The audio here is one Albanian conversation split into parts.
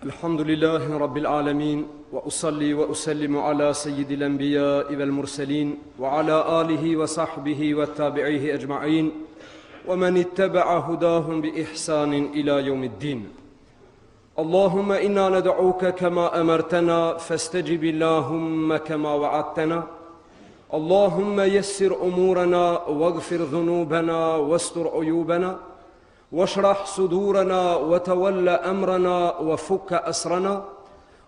الحمد لله رب العالمين وأصلي وأسلم على سيد الأنبياء والمرسلين وعلى آله وصحبه والتابعيه أجمعين ومن اتبع هداهم بإحسان إلى يوم الدين. اللهم إنا ندعوك كما أمرتنا فاستجب اللهم كما وعدتنا. اللهم يسر أمورنا واغفر ذنوبنا واستر عيوبنا واشرح صدورنا وتول أمرنا وفك أسرنا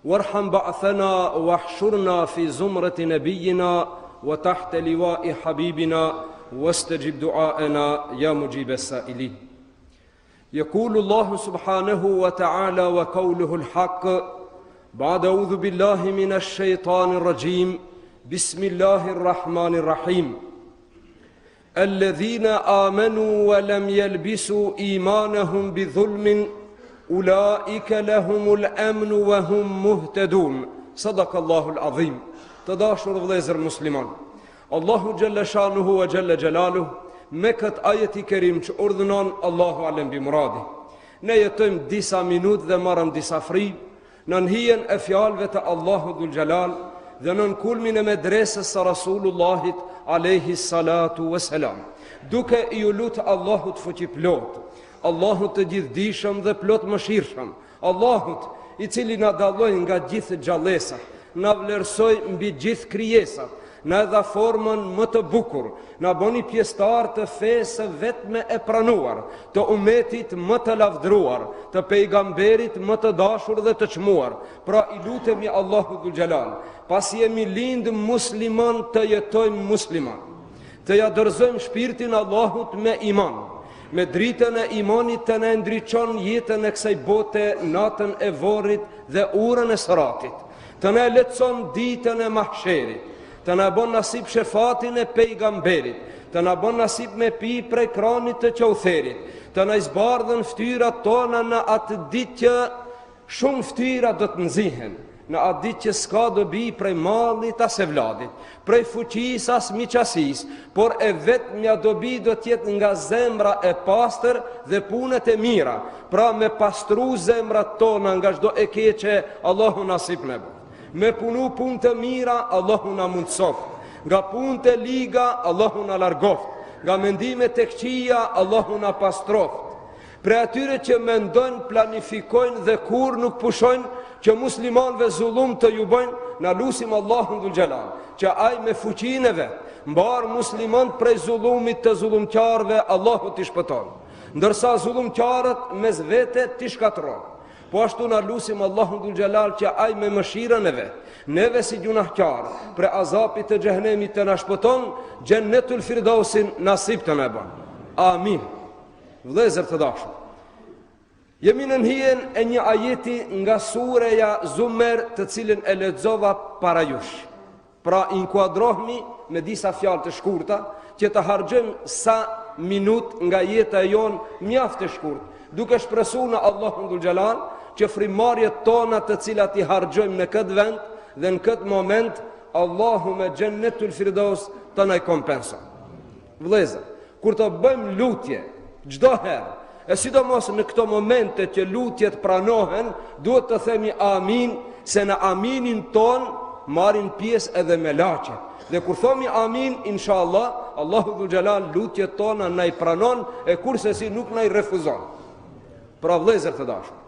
وارحم بعثنا واحشرنا في زمرة نبينا وتحت لواء حبيبنا واستجب دعاءنا يا مجيب السائلين. يقول الله سبحانه وتعالى وقوله الحق بعد أعوذ بالله من الشيطان الرجيم بسم الله الرحمن الرحيم الذين آمنوا ولم يلبسوا إيمانهم بظلم أولئك لهم الأمن وهم مهتدون. صدق الله العظيم. تداشر vëllezër musliman, Allahu Gjelle Shanuhu wa Gjelle Gjelaluh me këtë ajeti kerim që urdhënon Allahu alem bi muradi. Ne jetojmë disa minut dhe marëm disa fri në hijen e fjalëve të Allahu Dhul Gjelal dhe në kulmin e medresës së Rasulullahit alayhi salatu wassalam, duke I lutë Allahut fuqi plot, Allahut të gjithdijshëm dhe plot mëshirshëm, Allahut I cili na dalloi nga gjithë gjallësat, na vlerësoi mbi gjithë krijesat, na dha formën më të bukur, na boni pjesëtar të fesë vetme e pranuar, të umetit më të lavdruar, të pejgamberit më të dashur dhe të çmuar. Pra I lutemi Allahu Dhul Gjelal, pasi jemi lind musliman të jetojmë musliman, të ja dorëzojmë shpirtin Allahut me iman, me dritën e imanit të na ndriçon jetën e kësaj bote, natën e vorrit dhe urën e siratit, të na lehtëson ditën e mahsherit, të na bën nasib shefatin e pejgamberit, të na bën nasib me pi prej kranit të qautherit, të na zbardhën ftyrat tona në atë ditë që shumë ftyra do të nxihen, në atë ditë që s'ka dobi prej mallit as e vladit, prej fuqis as miqasis, por e vetmja dobi do tjetë nga zemra e pastër dhe punët e mira, pra me pastru zemrat tona nga çdo e keqe, Allahu nasip me bë. Me punu punë të mira, Allahu na mundsoft. Nga punë të liga, Allahu na largoft. Nga mendime të këqija, Allahu na pastroft. Pre atyre që mendojnë, planifikojnë dhe kur nuk pushojnë që muslimanëve zullum të ju bëjnë, na lusim Allahun Dhul Gjelal që ai me fuqinë e vet mbar muslimanët prej zullumit të zullumqarëve, Allahu t'i shpëton. Ndërsa zullumqarët mes vete t'i shkatërron. Po ashtu na lusim Allahun Dhul Gjelal që ai me mëshirën e vet, neve si gjunahqar, pre azapit të xhehenemit të na shpëton, Xhennetul Firdausin nasib të na bën. Amin. Vëllezër të dashur, jemi në hijen e një ajeti nga sureja Zumer, të cilën e lexova para jush. Pra inkuadrohemi me disa fjalë të shkurta që të harxojmë sa minut nga jeta jonë mjaft të shkurt, duke shpresuar në Allahun Dhul Gjelal që frimarjet tona të cilat I harxojmë në këtë vend dhe në këtë moment, Allahu me Xhennetul Firdaus të na kompenson. Vëllezër, kur të bëjmë lutje çdo herë, e sidomos në këto momente që lutjet pranohen, duhet të themi amin, se në aminin ton marrin pjesë edhe melaqet. Dhe kur thomi amin, inshallah, Allahu Dhul Gjelal lutjet tona na I pranon, e kurse si nuk na I refuzon. Pra vëllezër të dashur,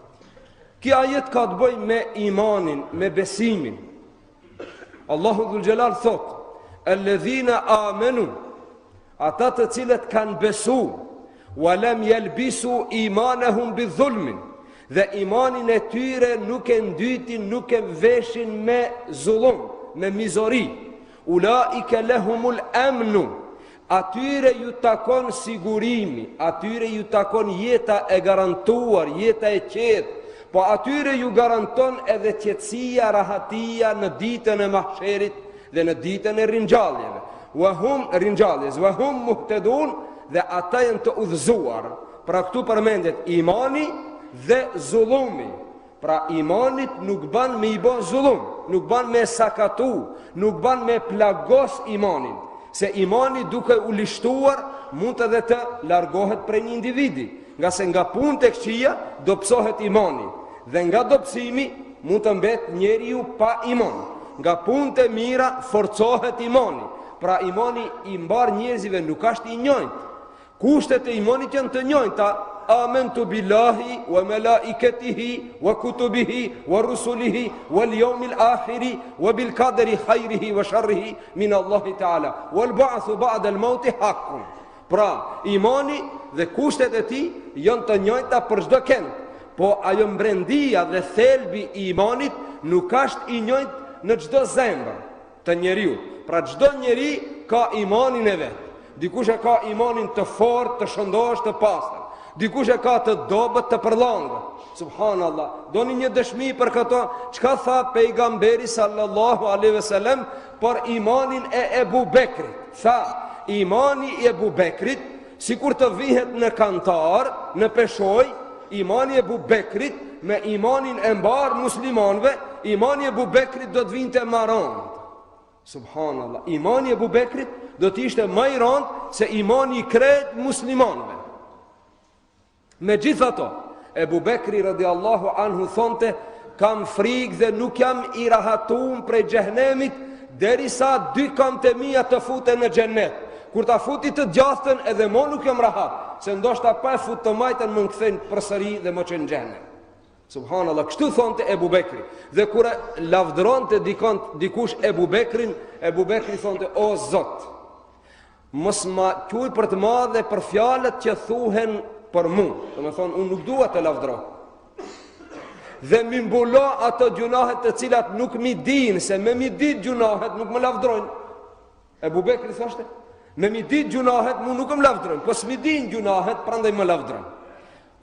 kjo ajet ka të bëjë me imanin, me besimin. Allahu Dhul Gjelal thot: "Alladhina amanu", ata të cilët kanë besu, "walam yalbisu imanahum bidhulmin", dhe imanin e tyre nuk e ndytin, nuk e veshin me zullum, me mizori. "Ulaika lahumul amnu", atyre ju takon sigurimi, atyre ju takon jeta e garantuar, jeta e qetë, po atyre ju garanton edhe qetësia, rahatia në ditën e mahsherit dhe në ditën e ringjalljes. Wa hum muhtedun, dhe ata janë të udhëzuar. Pra këtu përmendet imani dhe zullumi. Pra imanit nuk ban me I bën zullum, nuk ban me sakatu, nuk ban me plagos imanin, se imani duke u lishtuar mund edhe të largohet prej një individi, nga se nga punë të këqija do psohet imani, Dhe nga dobësimi mund të mbet njeriu pa iman. Nga punët e mira forcohet imani. Pra imani i mbar njerëzive nuk është i njëjtë. Kushtet e imanit janë të njëjta. Amantu billahi wa malaikatihi wa kutubihi wa rusulihi wal yawmil akhiri wa bil qadri khairihi wa sharrihi min Allahi ta'ala wal ba'thu ba'da al mauti haqqun. Pra, imani dhe kushtet e tij janë të njëjta për çdo kënd. Po ajo mbrendia dhe thelbi i imanit nuk është i njëjtë në çdo zemër të njeriu. Pra çdo njeri ka imanin e vet. Dikush e ka imanin të fortë, të shëndosh, të pastër. Dikush e ka të dobët, të përllangët. Subhanallah. Doni një dëshmi për këto? Çka tha pejgamberi sallallahu alaihi wasallam për imanin e Ebu Bekrit? Tha, imani i Ebu Bekrit, sikur të vihet në kantar, në peshoj, imani e Ebu Bekrit me imanin e mbar muslimanëve, imani e Ebu Bekrit do të vinte më rënd. Subhanallah. Imani e Ebu Bekrit do të ishte më i rënd se imani i krejt muslimanëve. Me gjitha to, Ebu Bekri radiallahu anhu thonte, kam frikë dhe nuk jam i rahatun prej xhehenemit derisa dy kamtë mia të futen në xhennet. Kur ta futi të gjastën edhe mo nuk jam rahat, se ndoshta pa e fut të majtën më kthejnë përsëri dhe më çën në xhenem. Subhanallah, kështu thonte Ebu Bekri. Dhe kur lavdronte dikush Ebu Bekrin, Ebu Bekri thonte, o Zot, mos ma quaj për të madhe për fjalët që thuhen për mu. Do me thonë, unë nuk dua të lavdroj. Dhe mi mbulo ato gjunahet të cilat nuk mi din, se me mi dit gjunahet nuk më lavdrojnë. Ebu Bekri thoshte, me mi dit gjunahet mu nuk më lavdrojnë, po s'mi din gjunahet, prandaj më lavdrojnë.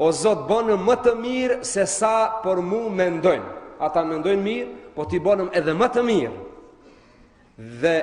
O Zot, bënë më të mirë se sa për mu mendojnë. Ata mendojnë mirë, po ti bënëm edhe më të mirë. Dhe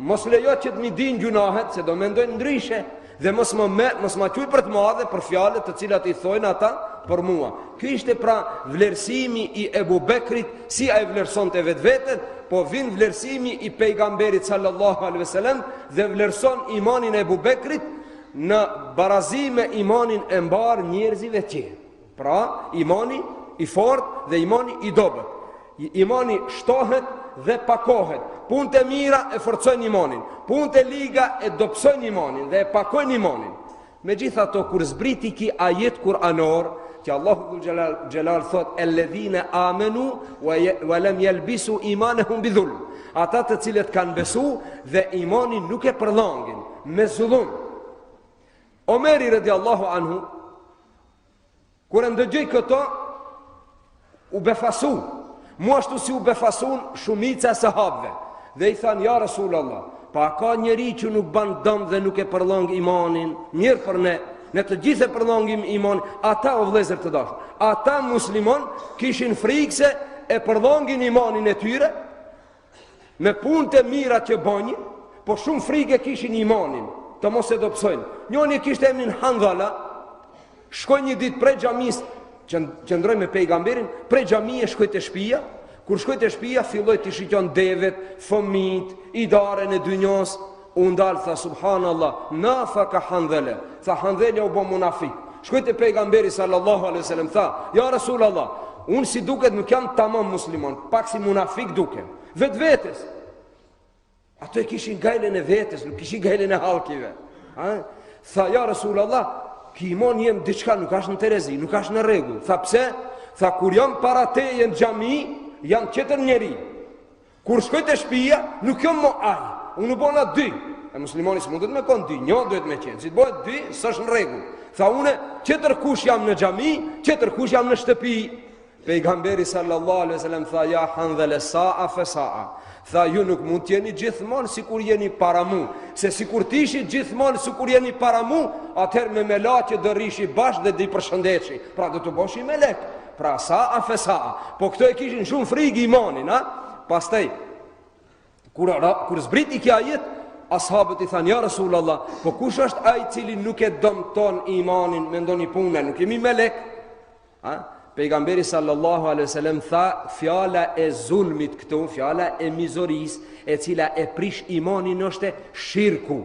mos lejo që të mi din gjunahet, se do mendojnë ndryshe. Dhe mos ma quj për të madhe për fjalët të cilat i thojnë ata për mua. Ky ishte pra vlerësimi i Ebu Bekrit, si ai vlerëson të vetë, po vin vlerësimi i pejgamberit sallallahu alaihi wasallam dhe vlerëson imanin e Ebu Bekrit në barazi me imanin e mbar njerëzive tjerë. Pra, imani i fortë dhe imani i dobët. Imani shtohet dhe pakohet. Punët e mira e forcojnë imanin, punët e liga e dobësojnë imanin dhe e pakojnë imanin. Megjithato, kur zbriti ki ajet kuranor, që Allahu dhul xhelal thot, elledhine amenu wa lam yalbisu imanahum bidhulm. Ata të cilët kanë besu dhe imanin nuk e përllangin me zullum. Omeri radiallahu anhu, kur e ndëgjoj këto, u befasu. Mu ashtu si u befasun shumica e sahabëve. Dhe i thanë, ja Rasulallah, pa ka njeri që nuk ban dëm dhe nuk e përlong imanin, mirë për ne të gjithë e përlongim imanin, ata o vlezër të dashur, ata muslimon kishin frikë se e përlongin imanin e tyre, me punët e mira që bënjë, po shumë frikë e kishin imanin, të mos e dobësojnë. Njoni kishte emrin Handhala, shkoj një ditë prej xhamis, që ndroj me pejgamberin, prej xhamie shkoj te shtëpia. Kur shkoj te shtëpia, filloi të shiqon devet, fëmijët, idaren e dynjos. U ndal, tha subhanallah, nafaka Handhala. Tha Handhala u bë munafik. Shkoj te pejgamberi sallallahu alaihi wasallam, tha, ja Rasulallah, unë si duket nuk jam tamam musliman, pak si munafik dukem. Vetvetes. Ato e kishin gajlen e vetes, nuk kishin gajlen e halkive. Tha, ja Rasulallah, ki imon jem diçka nuk është në terezi, nuk është në rregull. Tha pse? Tha kur jam para teje në xhami, jam tjetër njeri. Kur shkoj te shtëpia, nuk jam më ai. Unë bona dy. E muslimani s'mundet me kon dy, një duhet me qenë. Si të bëhet dy, s'është në rregull. Tha unë tjetër kush jam në xhami, tjetër kush jam në shtëpi. Pejgamberi sallallahu alaihi wasallam tha, ja Handhala sa'a fa sa'a. Tha, ju nuk mund t'jeni gjithmonë sikur jeni para mu, se sikur t'ishi gjithmonë sikur jeni para mu, atëherë me melaqe do rishi bashkë dhe di përshëndeshi. Pra do të boshi melek. Pra sa'a fe sa'a. Po këto e kishin shumë frikë imanin, ha? Pastaj kur zbriti kjo ajet, ashabët i thanë, ja Rasulallah, po kush është ai i cili nuk e dëmton imanin me ndonjë punë, nuk jemi melek? Ha? Pejgamberi sallallahu alaihi wasallam tha, fjala e zulmit këtu, fjala e mizoris, e cila e prish imanin është shirku.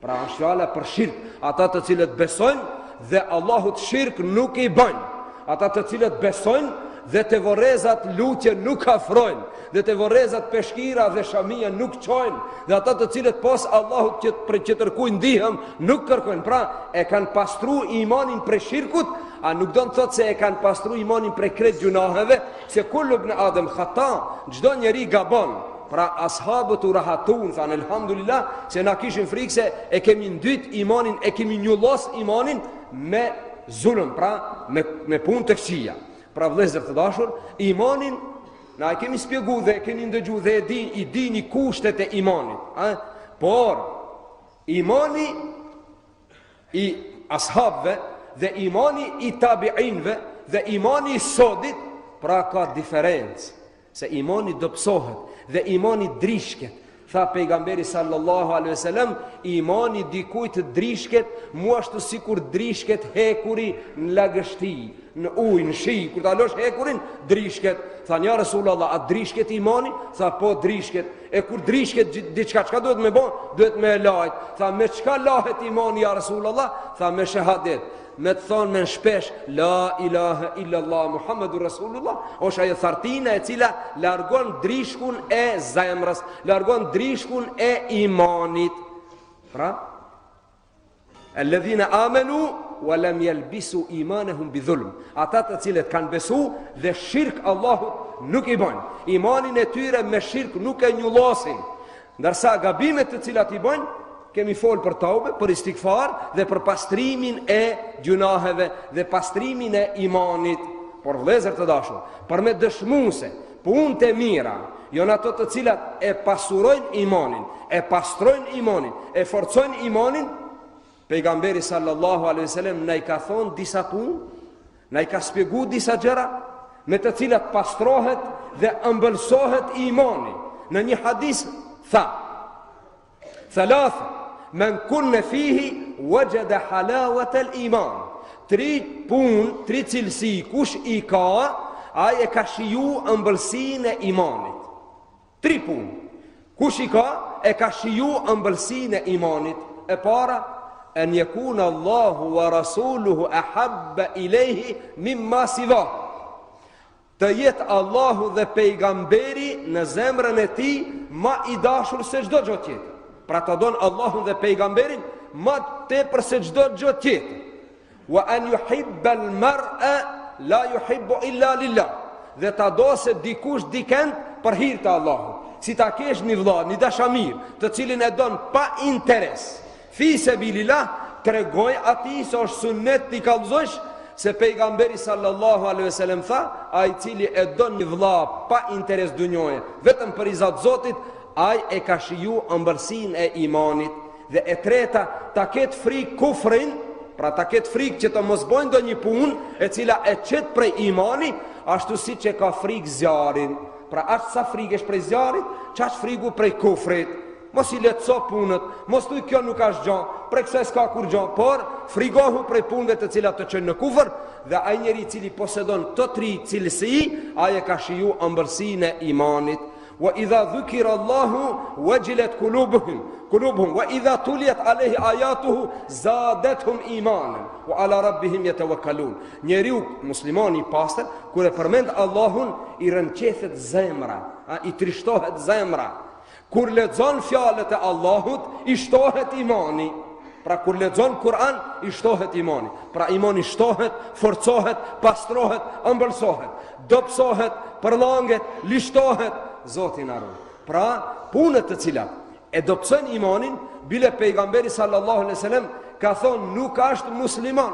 Pra është fjala për shirk. Ata të cilët besojnë dhe Allahut shirk nuk i bëjnë. Ata të cilët besojnë dhe te vorrezat lutje nuk afrojnë, dhe te vorrezat peshkira dhe shamia nuk çojnë, dhe ata të cilët pas Allahut që tërkujnë ndihëm nuk kërkojnë. Pra e kanë pastru imanin prej shirkut, a nuk do të thotë se e kanë pastru imanin prej krejt gjunaheve, se kullu ibn Adem khata, çdo njeri gabon. Pra ashabët u rahatun, thanë elhamdulillah, se na kishin frikë se e kemi ndyt imanin, e kemi njullos imanin me zulm, pra me punë të këqija. Pra vëllezër të dashur, imanin na e kemi spjegu dhe e keni ndëgju dhe i dini kushtet e imanit, por imani i ashabëve dhe imani i tabiinve dhe imani i sodit, pra ka diferencë, se imani dobësohet dhe imani drishket. Tha pejgamberi sallallahu alaihi wasallam, imani dikujt drishket, mu ashtu sikur drishket hekuri në lagështi, në ujë, në shi, kur ta losh hekurin, drishket. Tha ja Rasulullah, a drishket imani? Tha po drishket. E kur drishket diçka, çka duhet me bën? Duhet me lajt. Tha me çka lahet imani ja Rasulullah? Tha me shahadet. Me të thonë me në shpesh la ilaha illallah Muhammedur Rasulullah, është ajo thartina e cila largon drishkun e zemrës, largon drishkun e imanit. Pra alladhina amanu wa lam yalbisu imanahum bidhulm, ata të cilët kanë besu dhe shirk Allahut nuk i bën, imanin e tyre me shirk nuk e njullosin. Ndërsa gabimet të cilat i bën, kemi folë për taube, për istikfar dhe për pastrimin e gjunaheve dhe pastrimin e imanit. Por vëllezër të dashur, për me dëshmuse punët e mira, janë ato të cilat e pasurojnë imanin, e pastrojnë imanin, e forcojnë imanin. Pejgamberi sallallahu alaihi wasallam na i ka thonë disa punë, na i ka spjegu disa gjëra me të cilat pastrohet dhe ëmbëlsohet imani. Në një hadis tha: "Thalatha men kunne fihi wajada halawat al-iman." Tri punë, tri cilësi, kush i ka, ai e ka shiju ëmbëlsinë e imanit. Tri punë, kush i ka, e ka shiju ëmbëlsinë e imanit. E para, an yakuna Allahu wa rasuluhu ahabba ilayhi mimma siwa. Të jetë Allahu dhe pejgamberi në zemrën e tij ma i dashur se çdo gjë tjetër. Pra të donë Allahun dhe pejgamberin ma tepër se çdo gjë tjetër. Wa an yuhibba al-mar'a la yuhibbu illa lillah. Dhe ta do se dikush dikend për hir të Allahut. Si ta kesh një vëlla, një dashamir, të cilin e don pa interes, fi sabilillah, tregoj atij se është sunnet t'i kallëzosh, se pejgamberi sallallahu alaihi wasallam tha, ai i cili e don një vëlla pa interes dunjoje, vetëm për izat Zotit, ai e ka shiju ëmbëlsinë e imanit. Dhe e treta, ta ketë frikë kufrin, pra ta ketë frikë që të mos bojnë do një punë e cila e qetë prej imani, ashtu si që ka frikë zjarin. Pra ashtë sa frikë është prej zjarit, që ashtë friku prej kufrit. Mos i letëso punët, mos tuj kjo nuk ashtë gjanë, prej kësaj s'ka kur gjanë, por frigohu prej punëve të cilat të qenë në kufër, dhe ai njeri cili posedon të tri cilësi, ai e ka shiju ëmbëlsinë e imanit. Wa idha dhukira Allahu wajilat qulubuhum wa idha tuliyat alayhi ayatuhu zadatuhum imanan wa ala rabbihim yatawakkalun. Njeriu muslimani i pastër kur e përmend Allahun i rënqethet zemra, i trishtohet zemra. Kur lexon fjalët e Allahut i shtohet imani. Pra kur lexon Kur'an i shtohet imani. Pra imani shtohet, forcohet, pastrohet, ëmbëlsohet, dobësohet, përllanget, lishtohet. Zoti na ruaj. Pra punët të cilat e dobësojnë imanin, bile pejgamberi sallallahu alaihi wasallam ka thonë nuk është musliman,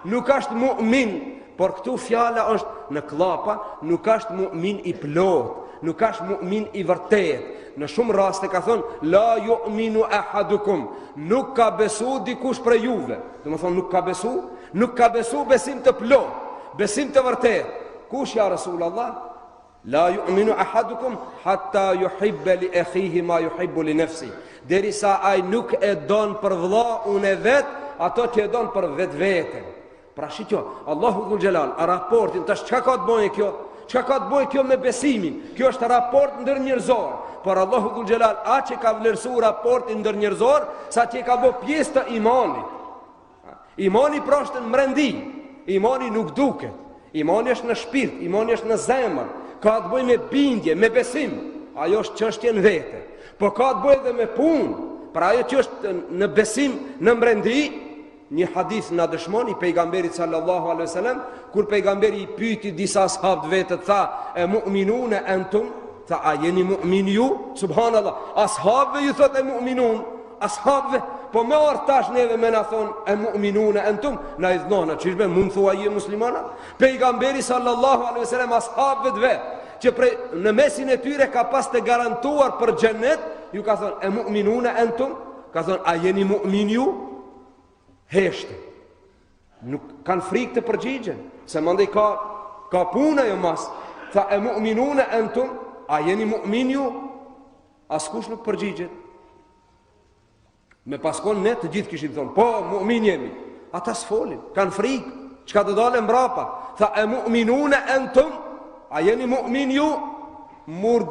nuk është mu'min, por këtu fjala është në klapa, nuk është mu'min i plot, nuk është mu'min i vërtet. Në shumë raste ka thonë la yu'minu ahadukum, nuk ka besu dikush prej juve. Do të thonë nuk ka besu besim të plot, besim të vërtet. Kush ja Rasulullah? La yu'minu ahadukum hatta yuhibba li akhihi ma yuhibbu li nafsi. Derisa ai nuk e don për vëllaun e vet ato që e don për vetveten. Pra shikjo, Allahu dhul Jalal, a raportin tash çka ka të bëjë kjo? Çka ka të bëjë kjo me besimin? Kjo është raport ndërnjerëzor. Por Allahu dhul Jalal a që ka vlerësuar raportin ndërnjerëzor, sa që ka bë pjesë të imanit. Imani pra është në mrendi, imani nuk duket. Imani është në shpirt, imani është në zemër, ka të bëjë me bindje, me besim. Ajo është çështje në vete. Po ka të bëjë edhe me punë. Pra ajo që është në besim, në mbrendi, një hadith na dëshmon i pejgamberit sallallahu alaihi wasallam, kur pejgamberi i pyeti disa sahabë vetë, tha: "E mu'minun antum?" Tha: "A jeni mu'min ju?" Subhanallah. Ashabëve ju thotë e mu'minun, ashabëve. Po me tash neve me na thon e mu'minuna antum, na i dhona çishme mund thua je muslimana. Pejgamberi sallallahu alaihi wasallam ashabëve vet që në mesin e tyre ka pas të garantuar për xhenet, ju ka thon e mu'minuna antum, ka thon a jeni mu'min ju? Heshte. Nuk kanë frikë të përgjigjen, se mandej ka puna jo mas. Tha e mu'minuna antum, a jeni mu'min ju? Askush nuk përgjigjet. Me paskon ne të gjithë kishin thonë, po, mu'min jemi. Ata s'folin, kanë frikë, çka do dalë mbrapa. Tha, e mu'minune entum, a jeni mu'min ju? Mur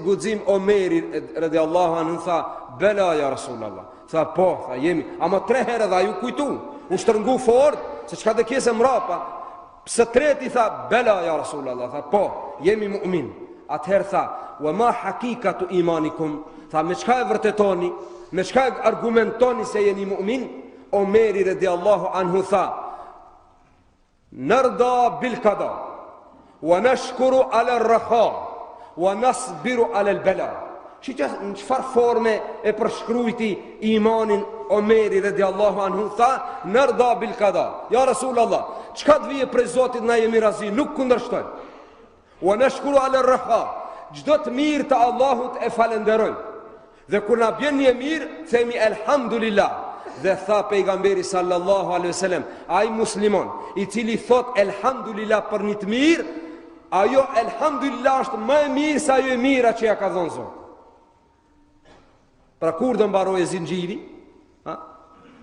guxim Omeri, radiallahu anhu, tha, bela ja Rasulallah. Tha, po, tha, jemi. Ama 3 herë dhe ju kujtu, u shtërngu fort, se çka dhe kjesë mbrapa. Pse treti tha, bela ja Rasulallah. Tha, po, jemi mu'min. Atëherë tha, wa ma hakikatu imanikum. Tha, me çka e vërtetoni? Me çka argumentoni se jeni mu'min? Omeri radiallahu anhu tha, narda bil qada wa nashkuru ala ar-raha wa nasbiru ala al-bala. Në çfarë forme e përshkruajti imanin Omeri radiallahu anhu? Tha, narda bil qada. Ja Rasulallah, çka të vije prej Zotit na jemi razi, nuk kundërshtojmë. Wa nashkuru ala ar-raha, çdo të mirë të Allahut e falenderojmë. Dhe kur na bjen një mirë, themi elhamdulillah. Dhe tha pejgamberi sallallahu alaihi wasallam, ai muslimon i cili thot elhamdulillah për një të mirë, ajo elhamdulillah është më e mirë se ajo e mira që ja ka dhënë Zoti. Pra kur do mbarojë zinxhiri?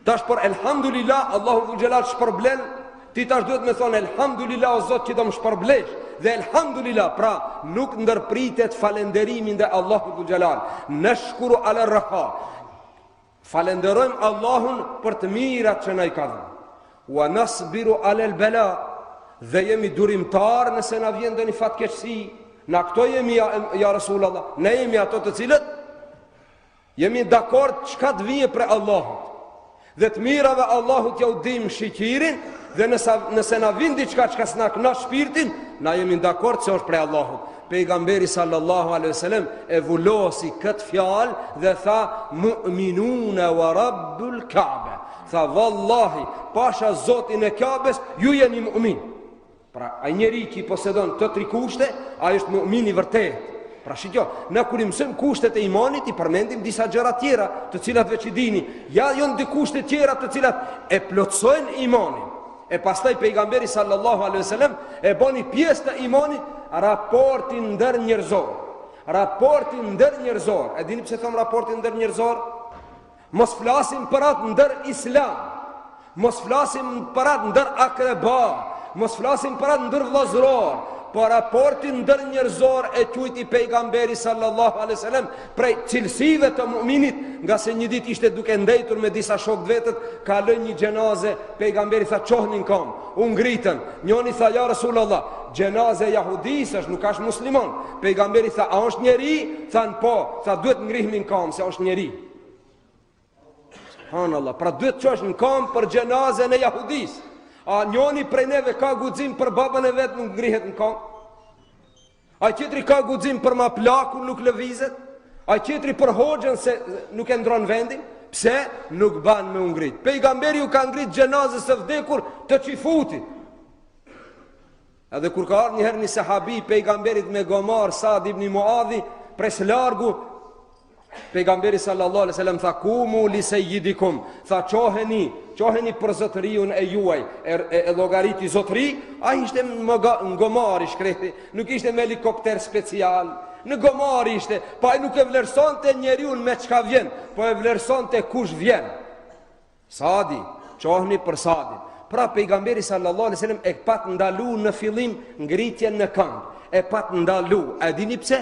Tash për elhamdulillah Allahu dhul xhelal shpërblen, ti tash duhet me thonë elhamdulillah o Zot që do më shpërblesh. Dhe elhamdulillah, pra nuk ndërpritet falenderimin dhe Allahu dhul xhelal. Nashkuru ala raha. Falenderojmë Allahun për të mirat që na i ka dhënë. Wa nasbiru ala al-bala, dhe jemi durimtar nëse na vjen ndonjë fatkeqësi. Na këto jemi ja Rasulallah. Ne jemi ato të cilët jemi dakord çka të vije për Allahut. Dhe të mirave Allahut ja u dim shikirin, dhe nëse na vjen diçka që s'na kënaq shpirtin, na jemi dakord se është prej Allahut. Pejgamberi sallallahu alaihi wasallam e vullosi këtë fjalë dhe tha mu'minuna wa rabbul Kaaba. Tha vallahi, pasha Zotin e Kaabes, ju jeni mu'min. Pra ai njeri që posedon të 3 kushte, ai është mu'min i vërtet. Pra shikjo, ne kur i mësojmë kushtet e imanit, i përmendim disa gjëra tjera, të cilat veç i dini. Ja janë dy kushte tjera të cilat e plotësojnë imanin. E pastaj pejgamberi sallallahu alaihi wasallam e bani pjesë të imanit raportin ndër njerëzor. Raportin ndër njerëzor. E dini pse thon raportin ndër njerëzor? Mos flasim për atë ndër islam. Mos flasim për atë ndër akreba. Mos flasim për atë ndër vëllazëror. Po raportin ndër njerëzor e quajti pejgamberi sallallahu alaihi wasallam prej cilësive të mu'minit, nga se një ditë ishte duke ndëjtur me disa shokë vetët, ka lënë një xhenaze, pejgamberi tha çohnin kam, u ngritën. Njëri tha ja Rasulullah, xhenaze jahudis është, nuk është musliman. Pejgamberi tha a është njeri? Than po, tha duhet ngrihmin kam se është njeri. Subhanallah, pra duhet çosh në kam për xhenazën e jahudis. A njoni prej neve ka guxim për babën e vetë nuk ngrihet në kam? A qetri ka guxim për ma plakun nuk lëvizet? A qetri për hoxhën se nuk e ndron vendin? Pse? Nuk ban me ngrit. Pejgamberi u ka ngrit xhenazës së vdekur të qifutit. Edhe kur ka ardhur një herë një sahabi pejgamberit me gomar, Saad ibn Muadhi, pres largu, pejgamberi sallallahu alaihi wasallam tha kumu li sayyidikum, tha qoheni për zotëriun e juaj, e llogariti zotëri. Ai ishte në gomar i shkreti, nuk ishte me helikopter special, në gomar ishte, pa ai nuk e vlerësonte njeriu me çka vjen, po e vlerësonte kush vjen. Saadi, qohni për Saadin. Pra pejgamberi sallallahu alaihi wasallam e pat ndalu në fillim ngritjen në këmbë, e pat ndalu. A dini pse?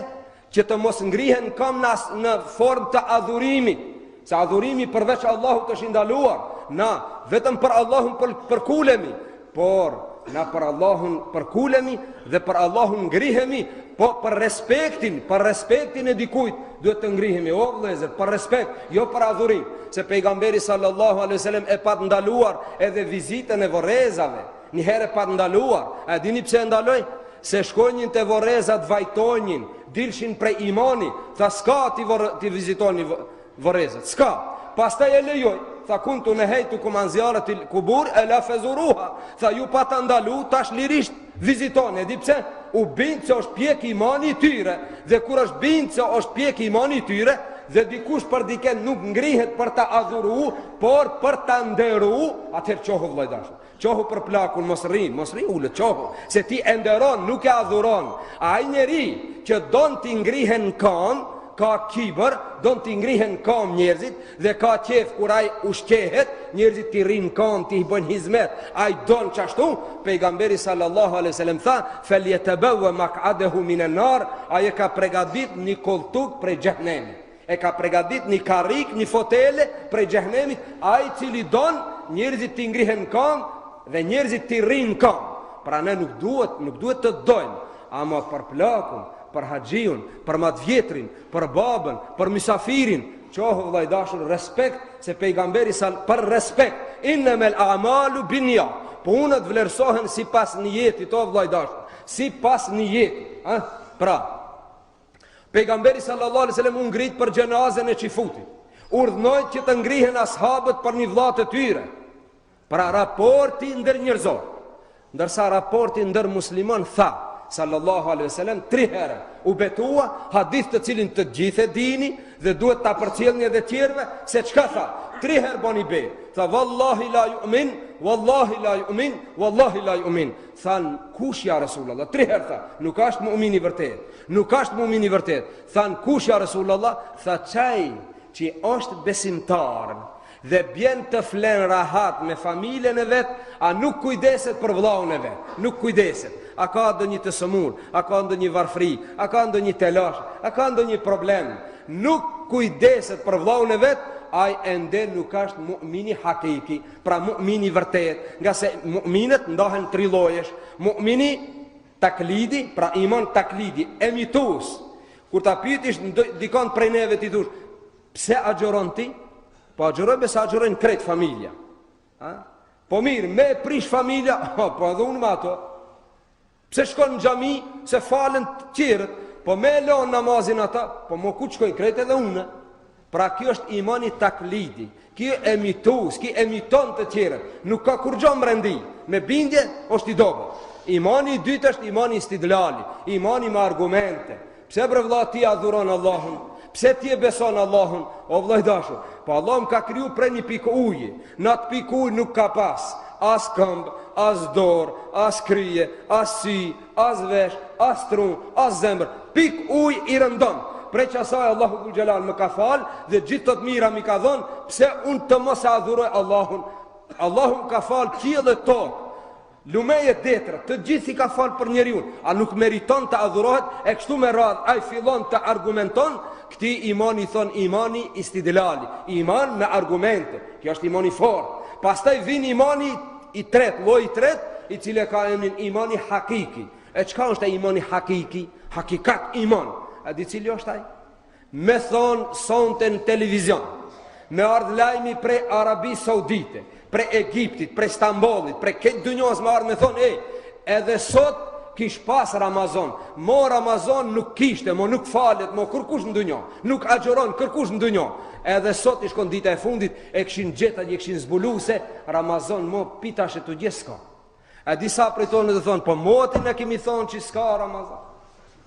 Që të mos ngrihen këmbë në formë të adhurimit. Se adhurimi përveç Allahut është ndaluar. Na vetëm për Allahun përkulemi, por Na për Allahun përkulemi dhe për Allahun ngrihemi, po për respektin e dikujt duhet të ngrihemi, o vëllezër, për respekt, jo për adhurim. Se pejgamberi sallallahu alaihi wasallam e pat ndaluar edhe vizitën e vorrezave. Një herë e pat ndaluar. A dini pse e ndaloi? Se shkojnin te vorrezat, vajtonin, dilshin prej imani, tha s'ka ti vizitoni vorrezat, s'ka. Pastaj e lejoj, tha kuntu nehejtukum an ziyaratil kubur ala fazuruha. Tha ju pa ta ndalu, tash lirisht vizitoni. E di pse? U bind se është pjek imani i tyre. Dhe kur është bind se është pjek imani i tyre, dhe dikush për diken nuk ngrihet për ta adhuru, por për ta nderu, atëherë qohu vëllai dashur. Qohu për plakun, mos rri ulët, qohu. Se ti e nderon, nuk e adhuron. Ai njeri që don t'i ngrihen kam, ka kibër, don t'i ngrihen kam njerëzit, dhe ka qef kur ai ushqehet, njerëzit t'i rrin kam, t'i bëjnë hizmet. Ai don çashtu, pejgamberi sallallahu alaihi wasallam tha, "Falyatabawwa maq'adahu minan nar", ai ka përgatit një koltuk prej xhenemit. E ka përgatit një karrik, një fotele prej xhenemit, ai cili don njerëzit t'i ngrihen kam dhe njerëzit t'i rrin kam. Pra ne nuk duhet të dojnë, ama për plakun, për haxhiun, për matvjetrin, për babën, për misafirin, qohu vëllai dashur, respekt, se pejgamberi për respekt, innamal a'malu binniyat. Punët vlerësohen sipas niyetit, o vëllai dashur, sipas niyetit, ha? Pra, pejgamberi sallallahu alaihi wasallam u ngrit për xhenazën e Qifutit. Urdhnoi që të ngrihen ashabët për një vëlla të tyre. Pra raporti ndër njerëzor, ndërsa raporti ndër musliman tha sallallahu alaihi wasallam 3 herë u betua, hadith të cilin të gjithë e dini dhe duhet ta përcjellni edhe tjerëve, se çka tha? 3 herë bani be. Tha wallahi la yu'min, wallahi la yu'min, wallahi la yu'min. Than kush ja Rasulullah? 3 herë tha, nuk është mu'min i vërtet. Nuk është mu'min i vërtet. Than kush ja Rasulullah? Tha çaj që është besimtar dhe bjen të flen rahat me familjen e vet, a nuk kujdeset për vllaun e vet, nuk kujdeset. A ka ndonjë të sëmur, a ka ndonjë varfri, a ka ndonjë telash, a ka ndonjë problem, nuk kujdeset për vllaun e vet, ai ende nuk është mu'mini hakiki, pra mu'mini vërtet, nga se mu'minët ndahen 3 llojesh. Mu'mini taklidi, pra iman taklidi, emitus. Kur ta pyetish dikon prej neve ti thosh, pse agjeron ti? Po agjerojnë se agjerojnë krejt familja. Po mirë, me prish familja, po edhe unë me ato. Pse shkon në xhami, se falen të tjerët, po me lon namazin ata, po mo ku shkojnë krejt edhe unë. Pra kjo është imani taklidi, kjo emitus, kjo emiton të tjerët, nuk ka kur gjo mrendi, me bindje është i dobët. Imani i dytë është imani istidlali, imani me argumente. Pse bre vlla ti adhuron Allahun? Pse ti e beson Allahun? O vllai dashur, po Allah më ka kriju prej një pikë uji. Në atë pikë uji nuk ka pas as këmbë, as dorë, as krije, as sy, as vesh, as trun, as zemër. Pikë uji i rëndon. Prej qasaj Allahu dhul xhelal më ka fal dhe gjithë të mira mi ka dhënë, pse unë të mos e adhuroj Allahun? Allahu ka fal qiell dhe tokë, lumeje detra, të gjithë i ka fal për njeriu. A nuk meriton të adhurohet? E kështu me radhë ai fillon të argumenton. Këti imani thon imani istidlali, iman me argumente. Kjo është imani fort. Pastaj vin imani i tretë, lloji i tretë, i cili ka emrin imani hakiki. E çka është ai imani hakiki? Hakikat iman. A di cili është ai? Me thon sonte në televizion, me ardh lajmi prej Arabi Saudite, prej Egjiptit, prej Stambollit, prej këtë dynjos me ardh me thon, edhe sot kish pas Ramazan. Mo Ramazan nuk kishte, mo nuk falet, mo kërkush në dynjo, nuk agjeron kërkush në dynjo. Edhe sot i shkon dita e fundit, e kishin gjeta, e kishin zbuluse, Ramazan mo pitash e të gjithë s'ka. E disa prej tonë dhe thonë, po motin e kemi thonë që s'ka Ramazan.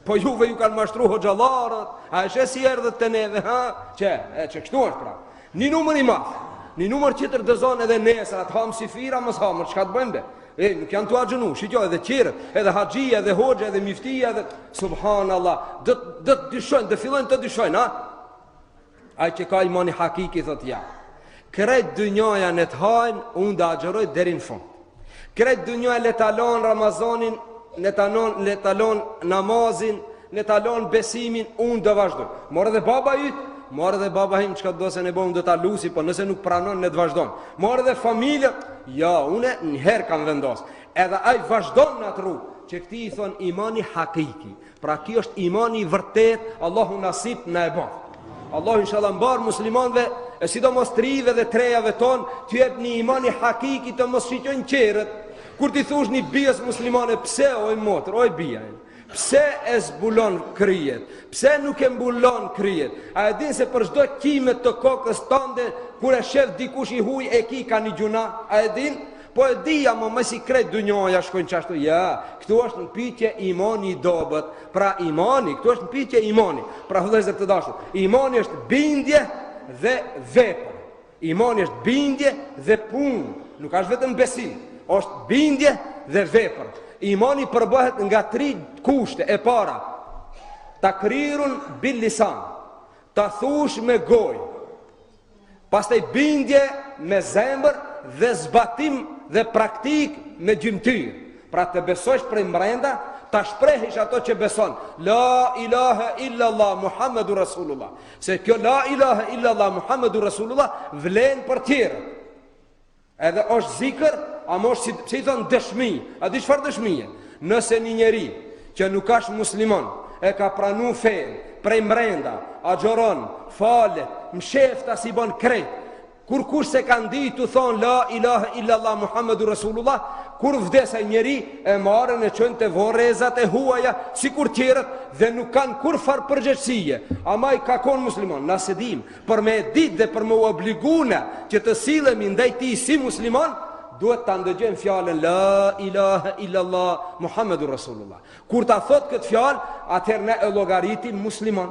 Po juve ju kanë mashtru hoxhallarët, a eshe si erdhët të neve, ha? Që kështu është pra. Një numër i madh, një numër që të rëdëzon edhe nesër, atë hamë si fira, mës hamë, që ka të bëjmë be? Nuk janë të agjënu, shqyqo edhe qirët, edhe haxhia, edhe hoxha, edhe miftia, edhe subhanallah, dhe të dyshojnë, dhe fillojnë të dyshojnë, ha? Ai që ka imani hakiki, thot ja. Krejt dënjoja në të hajnë, unë dhe agjeroj deri në fund. Krejt dënjoja le talon Ramazanin, le talon namazin, le talon besimin, unë dhe vazhdoj. Morë dhe baba ytë, morë dhe baba him, që ka do se ne bojmë dhe ta lusi, po nëse nuk pranon, ne të vazhdojmë. Morë dhe familje, ja, une njëherë kam vendos. edhe ai vazhdon në atë rrugë, që këti i thon imani hakiki. Pra kjo është imani i vërtet, Allahu nasip në e bën. Allahu inshallah mbar muslimanëve, e sidomos trive dhe trejave ton, të jep një imani hakiki të mos shiqojnë qerët. Kur ti thush një bijes muslimane, pse oj motër, oj bija, pse e zbulon kryet, pse nuk e mbulon kryet? A e din se për çdo kime të kokës tënde, kur e shef dikush i huj e ki ka një gjuna? A e din? Po e dija, më si krejt dunjoja shkojnë qashtu. Ja, këtu është në pyetje imani i dobët. Pra imani, këtu është në pyetje imani. Pra vëllezër të dashur, imani është bindje dhe vepër. Imani është bindje dhe punë. Nuk është vetëm besim, është bindje dhe vepër. Imani përbëhet nga 3 kushte. E para, takrirun bil lisan, ta thush me gojë. Pastaj bindje me zemër dhe zbatim dhe praktik me gjymtyr. Pra të besosh prej mbrenda, ta shprehish ato që beson. La ilaha illallah Muhammedur Rasulullah. Se kjo la ilaha illallah Muhammedur Rasulullah vlen për tjerët. Edhe është zikër, ama është si i thonë dëshmi. A di çfarë dëshmije? Nëse një njeri që nuk është musliman e ka pranu fen prej mbrenda, agjoron, falet, mshefta si bon krejt, kur kush se kanë ditë të thonë la ilaha illallah Muhammedur Rasulullah, kur vdesa njeri e marrën e qënë të vorezat e huaja si kur tjerët dhe nuk kanë kur farë përgjegjësie. Ama i ka konë musliman. Nëse dim për me ditë dhe për me u obligune që të silemi ndaj ti si musliman, duhet të ndëgjojmë fjalën la ilaha illallah Muhammedur Rasulullah. Kur ta thot këtë fjalë, atëherë ne e llogaritim musliman.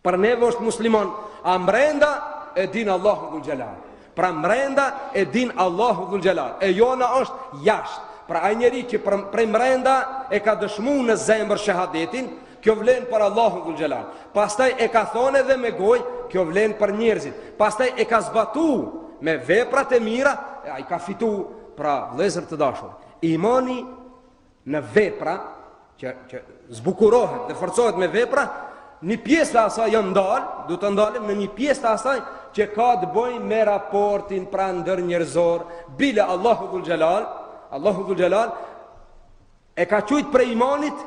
Për neve është musliman. A mbrenda e din Allahu dhul Gjelal. Pra mbrenda e din Allahu dhul Gjelal. E jona është jashtë. Pra ai njeri që prej mbrenda e ka dëshmuar në zemër shahadetin, kjo vlen për Allahu dhul Gjelal. Pastaj e ka thonë edhe me gojë, kjo vlen për njerëzit. Pastaj e ka zbatuar me veprat e mira, ai ka fitu. Pra vëllezër të dashur, imani në vepra që zbukurohet dhe forcohet me vepra, një pjesë të asaj janë ndalë, du të ndalim në një pjesë të asaj që ka të bëjë me raportin pra ndër njerëzor, bile Allahu dhul Gjelal e ka qujtë për imanit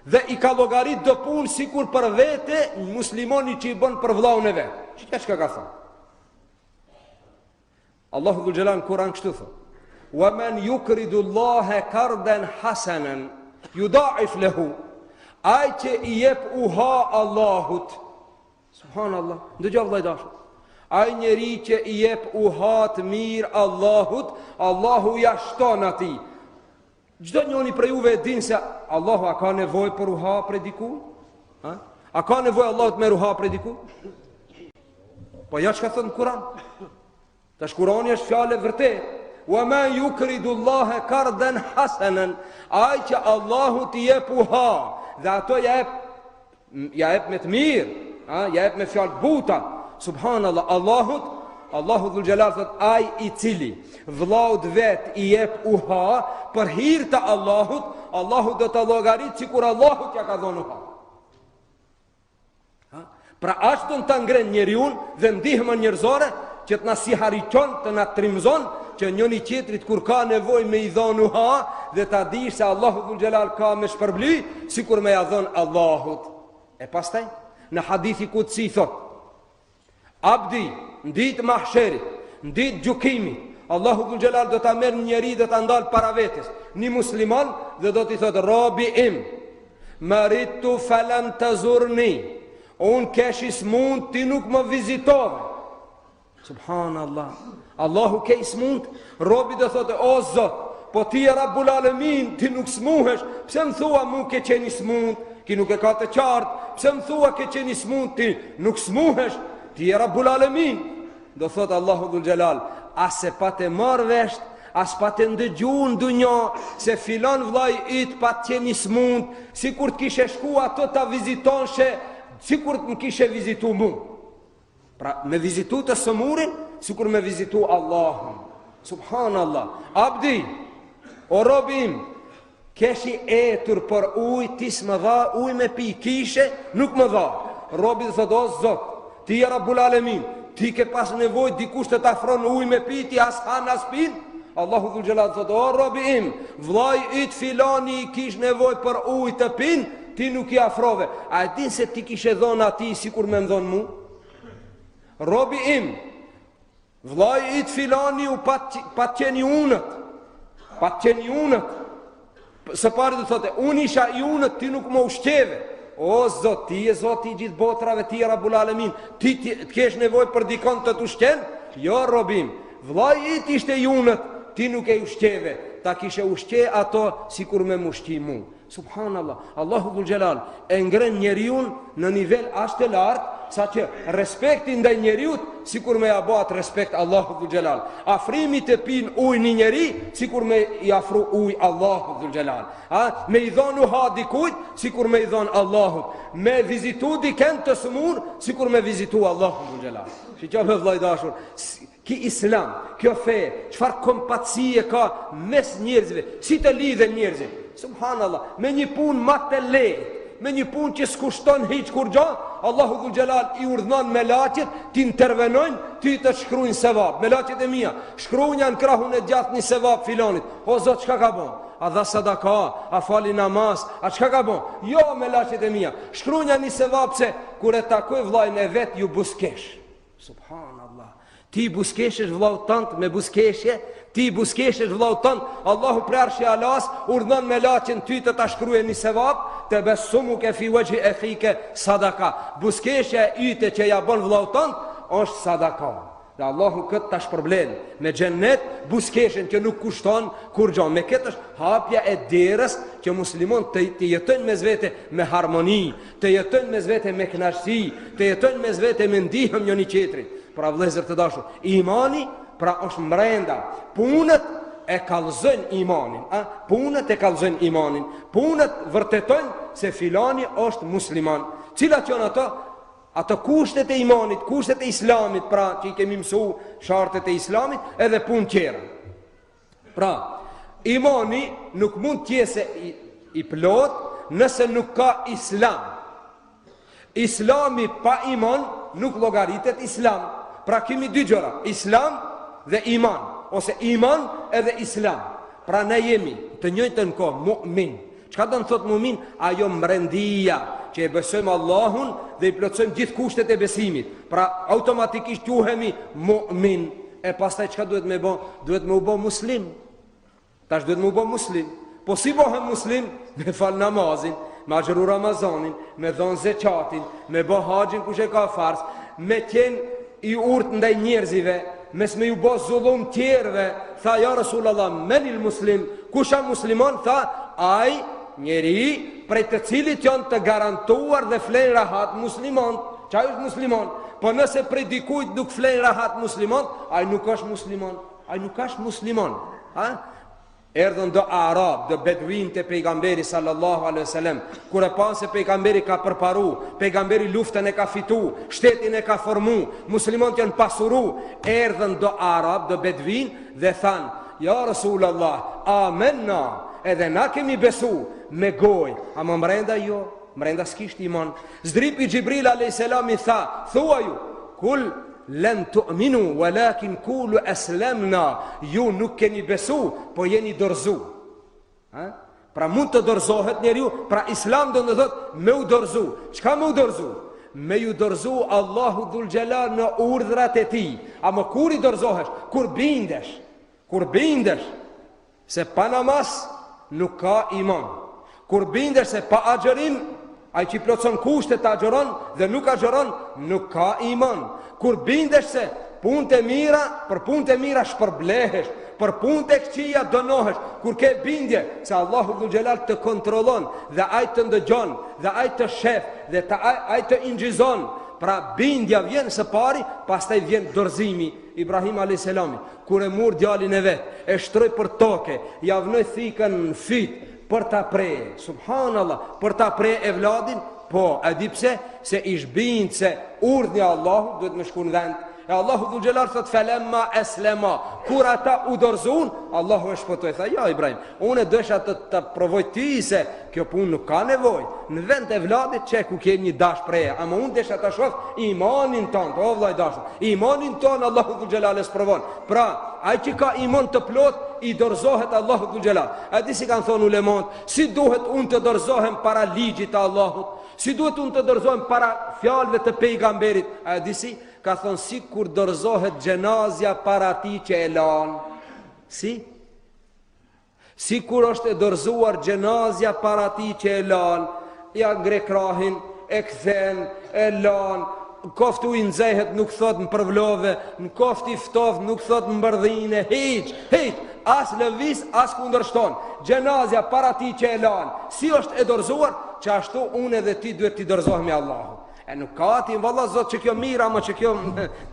dhe i ka llogarit do punë sikur për vete muslimani që i bën për vllaun e vet. Çka ka thënë? Allahu dhul Gjelal në Kur'an kështu thot: "Wa man yukridu Allaha qardan hasanan yudha'if lahu." Ai që i jep uha Allahut, subhanallah, ndëgjoj vëllai dashur, ai njeri që i jep uha të mirë Allahut, Allahu ja shton atij. Çdo njëri prej juve e din se Allahu a ka nevojë për uha për dikun? A ka nevojë Allahu të merr uha për dikun? Po ja çka thon Kur'an? Tash Kur'ani është fjalë vërtet. Wa ma yukridu Allaha qardan hasanan, ai që Allahu t'i jep uha dhe ato ja jep me të mirë, ja jep me fjalë buta. Subhanallah, Allahu dhul Gjelal thot, ai i cili vllaut vet i jep uha për hir të Allahut, Allahu do të llogarit sikur Allahut ja ka dhënë uha. Pra ashtu të ngren njeriu dhe ndihmën njerëzore që të na sihariton, të na trimzon, që njëri tjetrit kur ka nevojë me i dhënë uha dhe ta di se Allahu dhul Gjelal ka me shpërbly sikur me ja dhën Allahut. E pastaj në hadithi kutsi thot: Abdi, në ditë mahsherit, në ditë gjykimit, Allahu dhul Gjelal do ta merr një njeri dhe ta ndal para vetes, një musliman, dhe do t'i thot: Robi im, maritu falam tazurni, unë kesh smund, ti nuk më vizitove. Subhanallah, Allahu ke smund, robi do thotë: o Zot, po ti e Rabbul Alamin, ti nuk smuhesh, pse më thua mu ke qeni smund, ki nuk e ka të qartë, pse më thua ke qeni smund, ti nuk smuhesh, ti e Rabbul Alamin. Do thotë Allahu dhul Gjelal: as se pa të marrë vesht, as pa të ndëgju në dunjo, se filan vllai yt pa të qeni smund, si kur të kishe shku ato ta vizitonshe, si kur të më kishe vizitu mu. Pra me vizitu të sëmurin, si kur me vizitu Allahun. Subhanallah. Abdi, o robim, keshi etur për uj, ti s'më dha uj me pi, kishe, nuk më dha. Robi dhe thot: o Zot, ti e Rabbul Alamin, ti ke pas nevoj dikush të ta afron uj me pi, ti as han as pin, Allahu dhul xhelal thotë: "O robi im, vllai yt filani kish nevojë për ujë të pinë, ti nuk i afrove. A e din se ti kishe dhënë atij sikur më dhon mu? Robi im, vllai yt filani u pat qeni unët. Pat qeni unët. Së pari do thotë, unë isha i unët, ti nuk më ushqeve. O Zot, ti je Zoti i gjithë botrave, ti je Rabbul Alamin. Ti kesh nevojë për dikon të ushqen? Jo, robim. Vllai yt ishte i unët, ti nuk e ushqeve. Ta kishe ushqe ato sikur me ushqi mu. Subhanallah, Allahu dhul xhelal e ngren njeriu në nivel aq të lartë, saqë respekti ndaj njeriu sikur me ia bëhet respekt Allahu dhul xhelal. Afrimi të pin ujë një njeri sikur me i afru ujë Allahu dhul xhelal. Me i dhonu ha dikujt sikur me i dhon Allahut. Me vizitu dikën të smur sikur me vizitu Allahu dhul xhelal. Shiqove vllai dashur, ki islam, kjo fe, çfarë kompatësie ka mes njerëzve, si të lidhen njerëzit. Subhanallah, me një punë ma të lehtë, me një punë që s'kushton hiç kur gjë, Allahu dhul xhelal i urdhnon melaqet të intervenojnë, ti të shkruajnë sevap. Melaqet e mia, shkruajnë në krahun e gjatë një sevap filanit. O Zot, çka ka bën? A dha sadaka, a fali namaz, a çka ka bën? Jo, melaqet e mia, shkruajnë një sevap se kur e takoj vllajën e vet ju buskesh. Subhanallah. Ti buskeshesh vllau tant me buskeshje, ti buskeshesh vllau tant, Allahu për arshi alas urdhon me laçin ty të ta shkruajë një sevap, te besumuke fi wajhi akhike sadaka. Buskeshja yte që ja bën vllau tant është sadaka. Dhe Allahu këtë tash problem me xhennet, buskeshen që nuk kushton kur gjë. Me këtë është hapja e derës që musliman të jetojnë mes vete me harmoni, të jetojnë mes vete me kënaqësi, të jetojnë mes vete me ndihmë njëri tjetrit. Pra vëllezër të dashur, imani pra është mbrenda. Punët e kallëzojnë imanin, punët e kallëzojnë imanin. Punët vërtetojnë se filani është musliman. Cilat janë ato kushtet e imanit, kushtet e islamit, pra që i kemi mësu shartet e islamit, edhe punë tjera. Pra, imani nuk mund t'jese i plot nëse nuk ka islam. Islami pa iman nuk llogaritet islam. Pra kemi dy gjëra, islam dhe iman, ose iman edhe islam. Pra ne jemi të njëjtën kohë mu'min. Çka do të thotë mu'min? Ajo mrendia që e besojmë Allahun dhe i plotësojmë gjithë kushtet e besimit. Pra automatikisht quhemi mu'min. E pastaj çka duhet me bë? Duhet me u bë muslim. Tash duhet me u bë muslim. Po si bëhem muslim? Me fal namazin, me agjëru Ramazanin, me dhon zekatin, me bë haxhin kush e ka farz, me qenë i urtë ndaj njerëzive, mes me ju bë zullum tjerëve. Tha ja Rasulullah, menil muslim, kusha musliman? Tha, ai njeri prej të cilit janë të garantuar dhe flen rahat musliman. Çaj është musliman? Po nëse prej dikujt nuk flen rahat musliman, ai nuk është musliman. Ai nuk është musliman. Erdhën do Arab, do Beduin të pejgamberi sallallahu alaihi wasallam. Kur e pan se pejgamberi ka përparu, pejgamberi luftën e ka fitu, shtetin e ka formu, muslimanët janë pasuru, erdhën do Arab, do Beduin dhe than: ja Rasulullah, amenna, edhe na kemi besu me gojë, a më mrenda jo, mrenda s'kisht iman. Zdripi Gjibril alayhis salam i tha: thua ju, kul lën tu'minu walakin kulu aslamna, ju nuk keni besu, po jeni dorzu. Pra mund të dorzohet njeriu, pra islam do të thotë me u dorzu. Çka me u dorzu? Me ju dorzu Allahu dhul xhelal në urdhrat e tij. Ama kur i dorzohesh? Kur bindesh. Kur bindesh se pa namaz nuk ka iman. Kur bindesh se pa agjërim, ai që plotson kushtet të agjeron dhe nuk agjeron, nuk ka iman. Kur bindesh se punët e mira, për punët e mira shpërblehesh, për punët e këqija dënohesh, kur ke bindje se Allahu dhul xhelal të kontrollon dhe ai të ndëgjon dhe ai të shef dhe ai të injizon, pra bindja vjen së pari, pastaj vjen dorëzimi. Ibrahim alayhis salam kur e mur djalin e vet, e shtroi për tokë, ja vnoi thikën në fyt për ta pre. Subhanallah, për ta pre evladin. Po, e di pse? Se ish bind se urdhni Allahu duhet me shku në vend, E Allahu dhul xhelal thot falamma aslama, kur ata u dorzuan, Allahu e shpëtoi. Tha ja Ibrahim, unë desha të provoj ti se kjo punë nuk ka nevojë. Në vend e vladit që ku ke një dash preje, ama unë desha ta shoh imanin ton, o vllai dashur. Imanin ton Allahu dhul xhelal e sprovon. Pra, ai që ka iman të plot i dorzohet Allahu dhul xhelal. A di si kanë thonë ulemat, si duhet unë të dorzohem para ligjit të Allahut? Si duhet unë të dorzohem para fjalëve të pejgamberit? A di si? Ka thonë si kur dorzohet gjenazja para ti që e lan. Si kur është e dorzuar gjenazja para ti që e lan. Ja ngre krahin, e kthen, e lan. Në koftu i nxehet nuk thot në përvlove, në kofti ftov nuk thot në mbërdhine, hiq, as lëviz, as kundërshton. Gjenazja para ti që e lan, si është e dorzuar, që ashtu unë edhe ti duhet t'i dorzohemi Allahu. E nuk ka ti, valla zot, që kjo mira, ma që kjo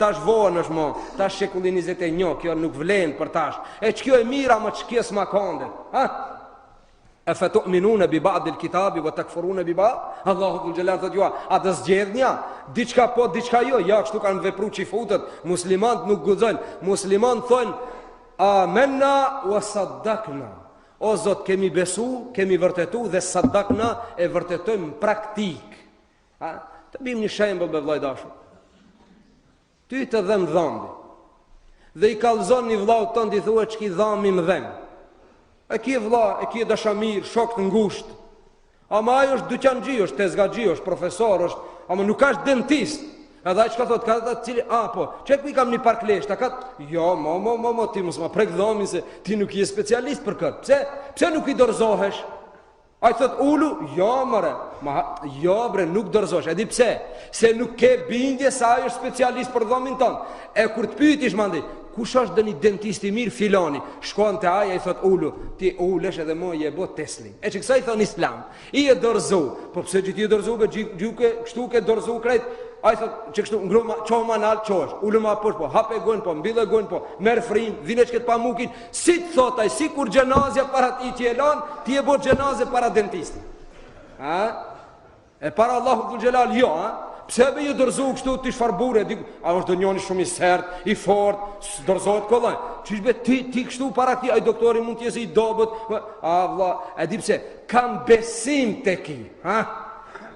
tash vonë është mo, tash shekullin 21, kjo nuk vlen për tash. E që kjo e mira, ma që kjo s'ma konde. E fatu'minune bi ba'dil kitabi wa takfurune bi ba'd. Allahu dhul xhelal thot jua, a të zgjedhnja? Diçka po, diçka jo. Ja, kështu kanë vepru çifutët. Muslimanët nuk guxojnë. Muslimanët thonë amenna wa saddaqna. O Zot, kemi besu, kemi vërtetu dhe saddaqna e vërtetojmë në praktik. Të bim një shembull me vllai dashur. Ty të dhem dhambi. Dhe i kallzon një vllau ton i thuhet ç'ki dhami më dhem. E ki vlla, e ki dashamir, shok të ngusht. Ama ajo është dyqanxhi, është tezgaxhi, është profesor, është, ama nuk është dentist. Edhe ai çka thot, ka ata cili, po, çe ku i kam një parklesh, ta ka, jo, mo, ti mos ma prek dhamin se ti nuk je specialist për këtë. Pse nuk i dorzohesh? Ai thot ulu, jo more, jo bre, nuk dorzohesh. E di pse? Se nuk ke bindje se ai është specialist për dhamin ton. E kur të pyetish mandi, kush është dëni dentist i mirë filani? Shkon te ai, ai thot ulu, ti ulesh edhe mo je bot teslim. E që kësaj thon Islam, i e dorzu. Po pse që ti e dorzu, gjuke kështu ke dorzu krejt? Ai thot që kështu ngruma, çoj ma nal çosh. Ulu ma posh po, hape gojn po, mbyllë gojn po, merr frin, vine çket pa mukin. Si të thot ai, si kur gjenazja para ti që e lan, ti e bot gjenazë para dentistit. E para Allahu dhul xhelal jo, Pse be ju dorzu kështu ti shfarbure, a është njëri shumë i sert, i fort, dorzohet kollaj. Çish be ti kështu para ti, ai doktori mund të jesh i dobët. vlla, e di pse, kam besim tek ti,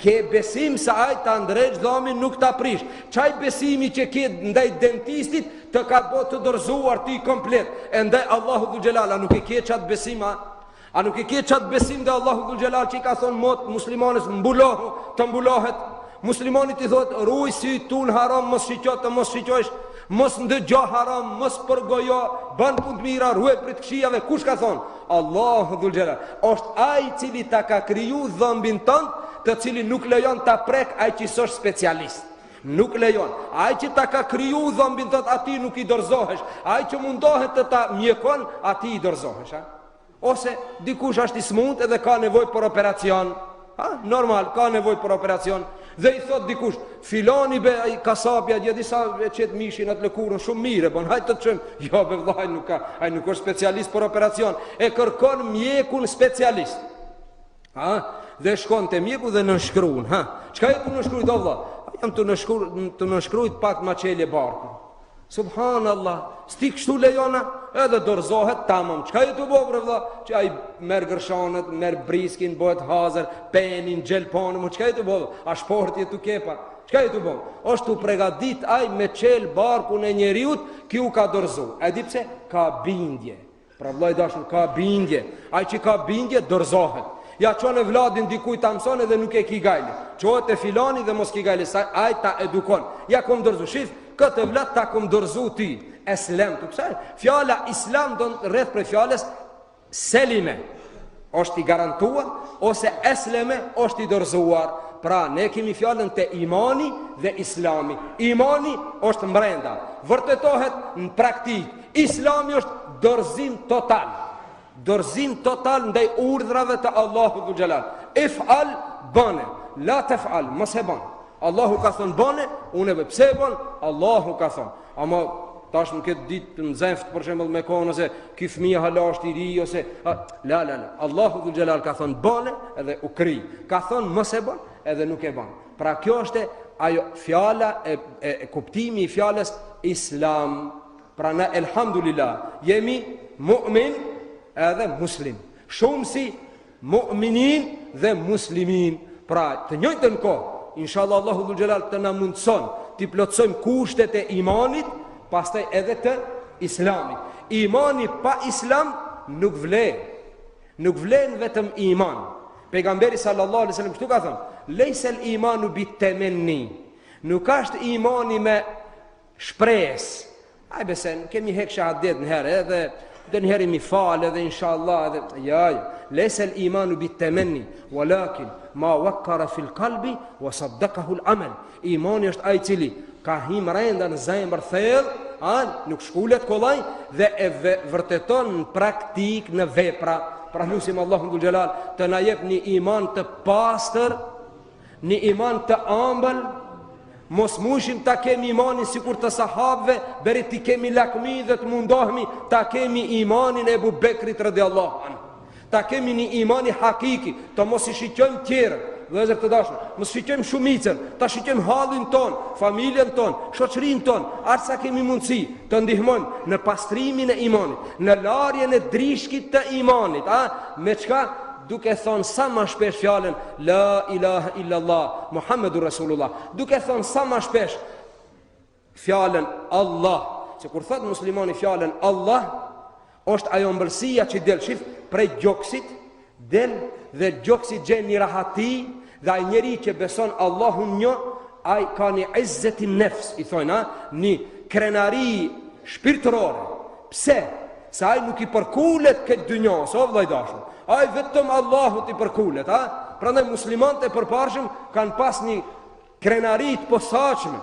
Ke besim se ai ta ndreq dhamin nuk ta prish. Çaj besimi që ke ndaj dentistit të ka bë të dorzuar ti komplet. E ndaj Allahu dhul xhelal, a nuk e ke çat besim, A nuk e ke çat besim dhe Allahu dhul xhelal që i ka thonë mot muslimanës mbulohu, të mbulohet. Muslimanit i thot, ruaj si tun haram, mos shiqo të mos shiqosh, mos ndëgjo haram, mos përgojo, bën punë të mira, ruaj prej të këqijave. Kush ka thonë? Allahu dhul xhelal. Është ai i cili ta ka kriju dhëmbin tënd, të cilin nuk lejon ta prek ai që është specialist. Nuk lejon. Ai që ta ka kriju dhëmbin tënd, ati nuk i dorzohesh. Ai që mundohet të ta mjekon, ati i dorzohesh, Ose dikush është i smut edhe ka nevojë për operacion. Normal, ka nevojë për operacion. Dhe i thot dikush, filani be ai kasapja, dia disa çet mishin atë lëkurën shumë mirë, bon hajt të çojm. Jo be vllai nuk ka, ai nuk është specialist për operacion, e kërkon mjekun specialist. Dhe shkon te mjeku dhe nënshkruan, Çka e të nënshkruaj do vlla? Jam të nënshkruaj pak maçele barku. Subhanallah, sti kështu lejona, edhe dorzohet tamam. Çka e të bëj vlla? Që ai merr gërshanët, merr briskin, bëhet hazër, penin, gjelponin, çka e të bëj? A shporti tu kepa? Çka e të bëj? Është tu përgatit ai me çel barkun e njeriu, kiu ka dorzu. E di pse? Ka bindje. Pra vllai dashur, ka bindje. Ai që ka bindje dorzohet. Ja çon e vladin dikujt ta mëson edhe nuk e ki gajli. Çohet e filani dhe mos ki gajli, sa ai ta edukon. Ja kom dorzu, shif, këtë vlad ta kom dorzu ti. Eslem, tu pse? Fjala islam don rreth për fjalës selime. Është i garantuar ose esleme është i dorzuar. Pra ne kemi fjalën te imani dhe islami. Imani është mbrenda, vërtetohet në praktik. Islami është dorëzim total. Dorëzim total ndaj urdhrave të Allahu dhul xhelal. If'al bane, la tef'al, mos e bën. Allahu ka thënë bane, unë e pse e bën? Allahu ka thënë. Ama tash në këtë ditë të nxeft për shembull me konë se ky fëmijë hala është i ri ose la. Allahu dhul xhelal ka thënë bane edhe u kri. Ka thënë mos e bën edhe nuk e bën. Pra kjo është ajo fjala e kuptimi i fjalës islam. Pra na elhamdulillah jemi mu'min edhe muslim. Shumë si mu'minin dhe muslimin. Pra të njëjtën kohë, inshallah Allahu dhul xhelal të na mundson të plotësojmë kushtet e imanit, pastaj edhe të islamit. Imani pa islam nuk vlen. Nuk vlen vetëm iman. Pejgamberi sallallahu alaihi wasallam kështu ka thënë: "Laysa al-imanu bit-tamanni." Nuk është imani me shpresë. Ai besen, kemi hek shahadet në herë edhe dhe në herë mi falë edhe inshallah edhe jaj. Laysa al-imanu bit-tamanni, walakin ma wakkara fil qalbi wa saddaqahu al-amal. Imani është ai i cili ka him renda në zemër thellë, nuk shkulet kollaj dhe e vërteton në praktik në vepra. Pra lutim Allahun dhul xhelal të na jep një iman të pastër, një iman të ëmbël. Mos mushim ta kemi imanin sikur të sahabëve, beri ti kemi lakmi dhe të mundohemi ta kemi imanin e Ebu Bekrit radhiyallahu anhu. Ta kemi një imani hakiki, të mos i shiqojmë tjerë. Vëllezër të dashur, mos shiqojmë shumicën, ta shiqojmë hallin ton, familjen ton, shoqërinë ton, asa kemi mundësi të ndihmojmë në pastrimin e imanit, në larjen e drishkit të imanit, me çka? Duke thonë sa ma shpesh fjallën La ilaha illallah Muhammedur Rasulullah, duke thonë sa ma shpesh fjallën Allah, se kur thot muslimani fjallën Allah, është ajo mbëlsia që del shif prej gjoksit del, dhe gjoksit gjen një rahati, dhe ai njeri që beson Allahun një, ai ka një izzetin nefs, i thojnë, një krenari shpirtërore. Pse? Se ai nuk i përkullet këtë dynjas, o vllai dashur. Ai vetëm Allahut i përkullet, Prandaj muslimanët e përparshëm kanë pas një krenari të posaçme.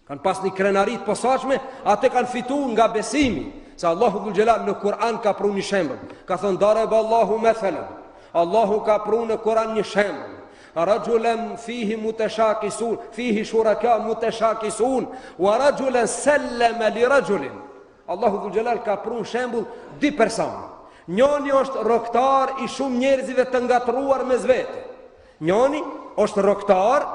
Kanë pas një krenari të posaçme, atë kanë fituar nga besimi. Se Allahu dhul xhelal në Kur'an ka pru një shembull. Ka thënë darab Allahu mathalan. Allahu ka pru në Kur'an një shembull. Rajulan fihi mutashakisun, fihi shuraka mutashakisun, wa rajulan sallama li rajulin. Allahu dhul xhelal ka pru në shembull dy persona. Njoni është rroktar i shumë njerëzive të ngatruar mes vete. Njoni është rroktar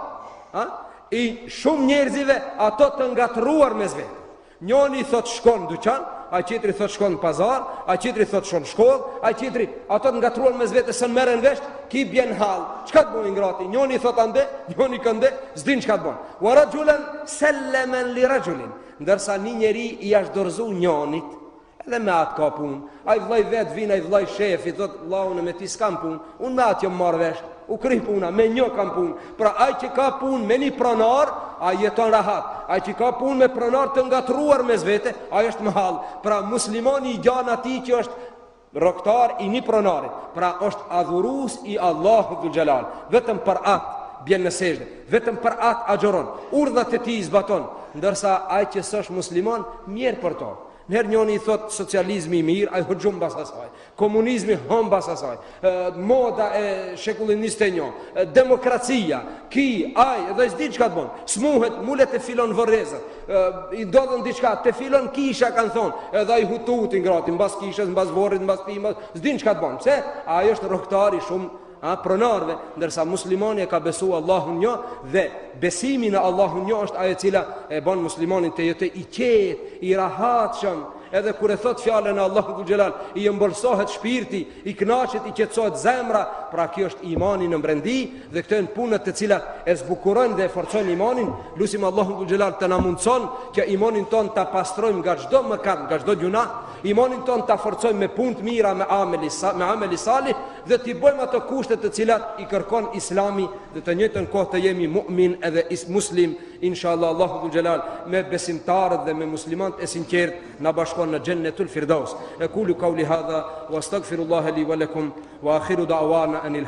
i shumë njerëzive ato të ngatruar mes vete. Njoni thot shkon në dyqan, ai tjetri thot shkon në pazar, ai tjetri thot shkon në shkollë, ai tjetri ato të ngatruar mes vete s'n merren vesh, ki bjen hall. Çka të bëjnë ngrati? Njoni thot ande, njoni kënde, s'din çka të bën. Wa rajulan sallaman li rajulin. Ndërsa një njeri i është dorëzu njonit, edhe me atë ka punë. Ai vllai vet vin, ai vllai shefi thot vllau në me ti s'kam punë. Unë me atë jam marr vesh. U kri puna, me një kam punë. Pra ai që ka punë me një pronar, ai jeton rahat. Ai që ka punë me pronar të ngatruar mes vete, ai është më hall. Pra muslimani i gjan atij që është rroktar i një pronarit. Pra është adhurues i Allahut dhul xhelal. Vetëm për atë bjen në sejdë, vetëm për atë agjeron. Urdhat e tij zbaton, ndërsa ai që s'është musliman mirë për to. Njerë njoni i thot socializmi i mirë, ai hëgjum bas asaj. Komunizmi hëm bas asaj. Moda e shekullin 21, demokracia, ai, edhe s'di çka të bon. Smuhet, mulet e filon vërrezët. I ndodhen diçka, te filon kisha kanë thonë, edhe ai hututin ngrati, mbas kishës, mbas vorrit, mbas pimas, s'di çka të bon. Pse? Ai është rroktar i shumë pronarve, ndërsa muslimani e ka besu Allahun një, dhe besimi në Allahun një është ajo cila e bën muslimanin të jetë i qetë, i rahatshëm, edhe kur e thot fjalën e Allahut dhul xhelal, i ëmbëlsohet shpirti, i kënaqet, i qetësohet zemra. Pra kjo është imani në mbrendi, dhe këto janë punët të cilat e zbukurojnë dhe e forcojnë imanin. Lutim Allahun dhul xhelal të na mundson që imanin ton ta pastrojmë nga çdo mëkat, nga çdo gjuna, imanin ton ta forcojmë me punë të mira, me ameli salih, dhe t'i bëjmë ato kushte të cilat i kërkon Islami, dhe të njëjtën kohë të jemi mu'min edhe muslim. Inshallah Allahu dhul xhelal me besimtarët dhe me muslimanët e sinqert na bashkon në Jannatul Firdaus. Aqulu qawli hadha wa astaghfirullaha li wa lakum wa akhiru da'wana anil